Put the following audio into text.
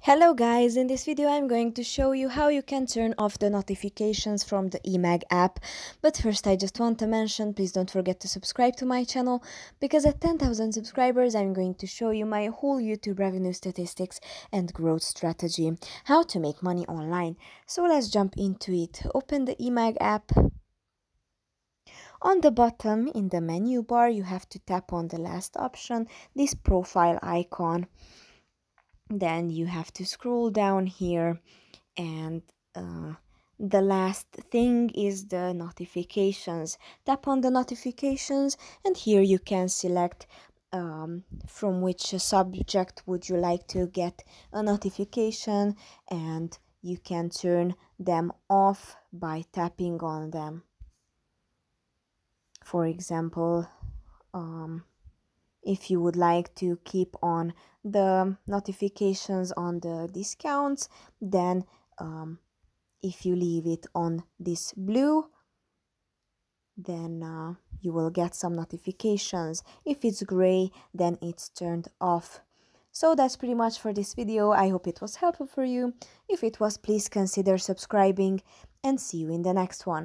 Hello guys, in this video I'm going to show you how you can turn off the notifications from the Emag app. But first I just want to mention, please don't forget to subscribe to my channel, because at 10,000 subscribers I'm going to show you my whole YouTube revenue statistics and growth strategy, how to make money online. So let's jump into it. Open the Emag app. On the bottom in the menu bar you have to tap on the last option, this profile icon. Then you have to scroll down here, and the last thing is the notifications. Tap on the notifications, and here you can select from which subject would you like to get a notification, and you can turn them off by tapping on them. For example, if you would like to keep on the notifications on the discounts, then if you leave it on this blue, then you will get some notifications. If it's gray, then it's turned off. So that's pretty much for this video. I hope it was helpful for you. If it was, please consider subscribing, and see you in the next one.